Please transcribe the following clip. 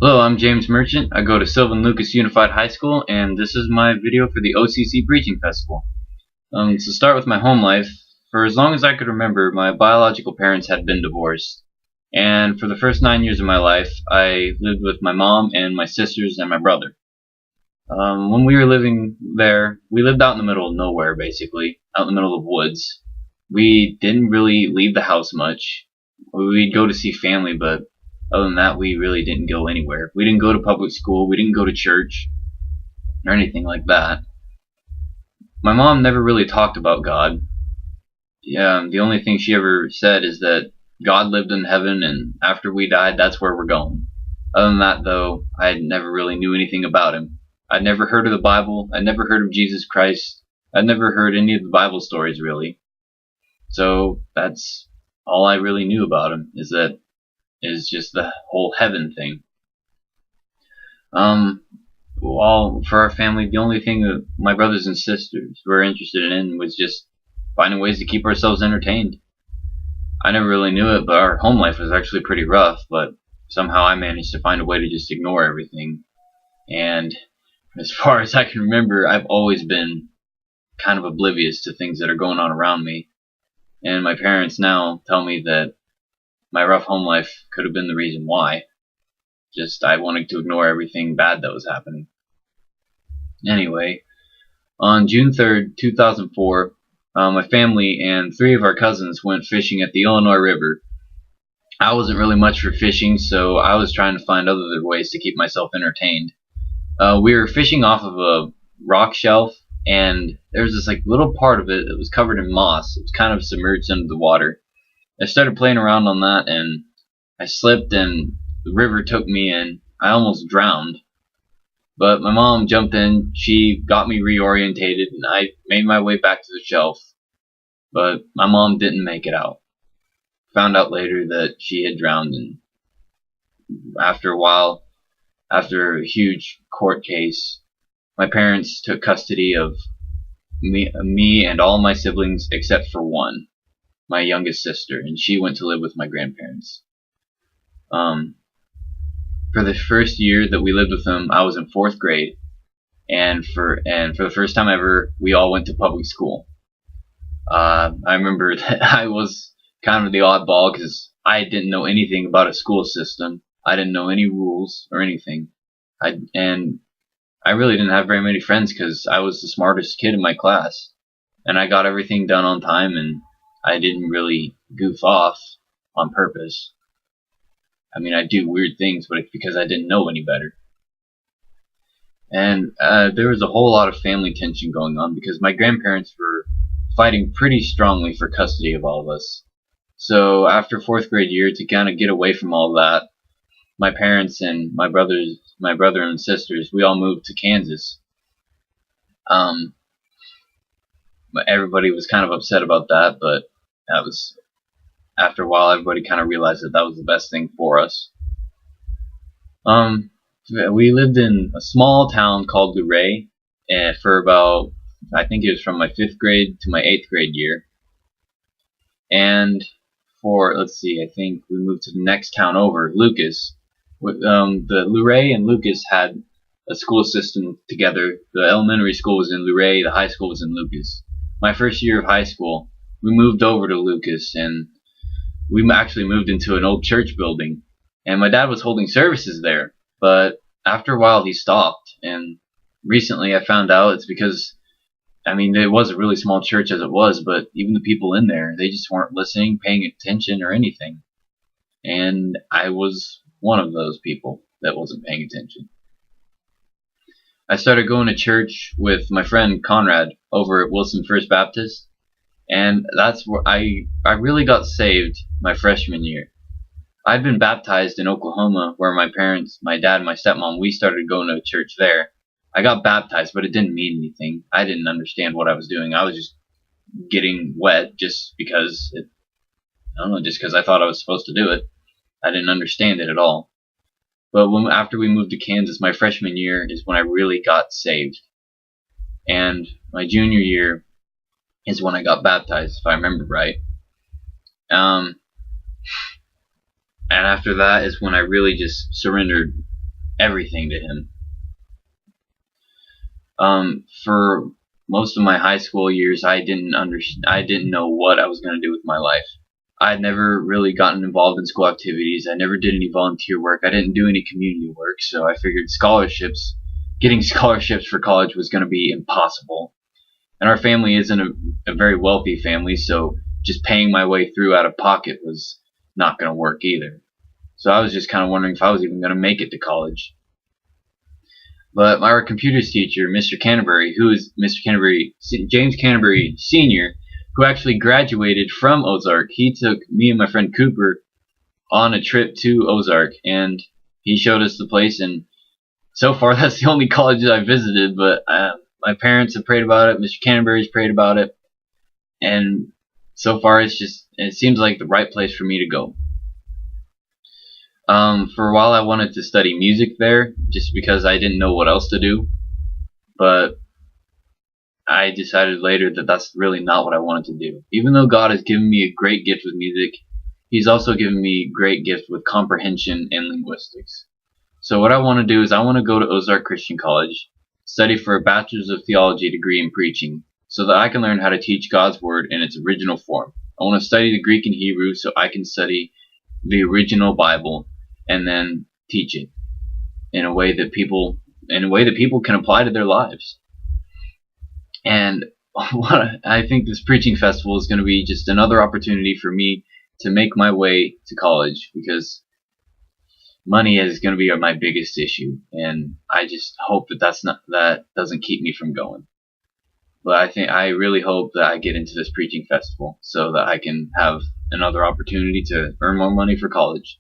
Hello, I'm James Merchant. I go to Sylvan Lucas Unified High School, and this is my video for the OCC Preaching Festival. To start with my home life, for as long as I could remember, my biological parents had been divorced. And for the first 9 years of my life, I lived with my mom and my sisters and my brother. When we were living there, we lived out in the middle of nowhere, basically, out in the middle of woods. We didn't really leave the house much. We'd go to see family, but other than that, we really didn't go anywhere. We didn't go to public school. We didn't go to church or anything like that. My mom never really talked about God. Yeah, the only thing she ever said is that God lived in heaven, and after we died, that's where we're going. Other than that, though, I never really knew anything about him. I'd never heard of the Bible. I'd never heard of Jesus Christ. I'd never heard any of the Bible stories, really. So that's all I really knew about him, is just the whole heaven thing. Well, for our family, the only thing that my brothers and sisters were interested in was just finding ways to keep ourselves entertained. I never really knew it, but our home life was actually pretty rough, but somehow I managed to find a way to just ignore everything. And as far as I can remember, I've always been kind of oblivious to things that are going on around me. And my parents now tell me that my rough home life could have been the reason why. Just I wanted to ignore everything bad that was happening. Anyway, on June 3rd, 2004, my family and 3 of our cousins went fishing at the Illinois River. I wasn't really much for fishing, so I was trying to find other ways to keep myself entertained. We were fishing off of a rock shelf, and there was this little part of it that was covered in moss. It was kind of submerged under the water. I started playing around on that, and I slipped, and the river took me, and I almost drowned. But my mom jumped in, she got me reorientated, and I made my way back to the shelf. But my mom didn't make it out. Found out later that she had drowned, and after a while, after a huge court case, my parents took custody of me and all my siblings except for one, my youngest sister, and she went to live with my grandparents. For the first year that we lived with them, I was in 4th grade, and for the first time ever, we all went to public school. I remember that I was kind of the oddball because I didn't know anything about a school system. I didn't know any rules or anything. And I really didn't have very many friends because I was the smartest kid in my class, and I got everything done on time, and I didn't really goof off on purpose. I mean, I do weird things, but it's because I didn't know any better. And there was a whole lot of family tension going on because my grandparents were fighting pretty strongly for custody of all of us. So after 4th grade year, to kind of get away from all that, my parents and my brother and sisters, we all moved to Kansas. But everybody was kind of upset about that, but that was, after a while, everybody kind of realized that was the best thing for us. We lived in a small town called Luray, and for about, I think it was from my 5th grade to my 8th grade year. And for, let's see, I think we moved to the next town over, Lucas. The Luray and Lucas had a school system together. The elementary school was in Luray, the high school was in Lucas. My first year of high school, we moved over to Lucas, and we actually moved into an old church building. And my dad was holding services there, but after a while he stopped. And recently I found out it's because, I mean, it was a really small church as it was, but even the people in there, they just weren't listening, paying attention, or anything. And I was one of those people that wasn't paying attention. I started going to church with my friend Conrad over at Wilson First Baptist, and that's where I really got saved my freshman year. I'd been baptized in Oklahoma, where my parents, my dad and my stepmom, we started going to church there. I got baptized, but it didn't mean anything. I didn't understand what I was doing. I was just getting wet just because just because I thought I was supposed to do it. I didn't understand it at all. But after we moved to Kansas, my freshman year is when I really got saved. And my junior year is when I got baptized, if I remember right. And after that is when I really just surrendered everything to him. For most of my high school years, I didn't know what I was going to do with my life. I had never really gotten involved in school activities. I never did any volunteer work. I didn't do any community work, so I figured getting scholarships for college was going to be impossible. And our family isn't a very wealthy family, so just paying my way through out of pocket was not going to work either. So I was just kind of wondering if I was even going to make it to college. But our computers teacher, Mr. Canterbury, James Canterbury Sr., who actually graduated from Ozark, he took me and my friend Cooper on a trip to Ozark, and he showed us the place. And so far, that's the only college that I visited. But my parents have prayed about it. Mr. Canterbury's prayed about it, and so far, it seems like the right place for me to go. For a while, I wanted to study music there, just because I didn't know what else to do. But I decided later that that's really not what I wanted to do. Even though God has given me a great gift with music, He's also given me a great gift with comprehension and linguistics. So what I want to do is I want to go to Ozark Christian College, study for a Bachelor's of Theology degree in preaching, so that I can learn how to teach God's Word in its original form. I want to study the Greek and Hebrew so I can study the original Bible and then teach it in a way that people can apply to their lives. And I think this preaching festival is going to be just another opportunity for me to make my way to college, because money is going to be my biggest issue, and I just hope that doesn't keep me from going. But I really hope that I get into this preaching festival so that I can have another opportunity to earn more money for college.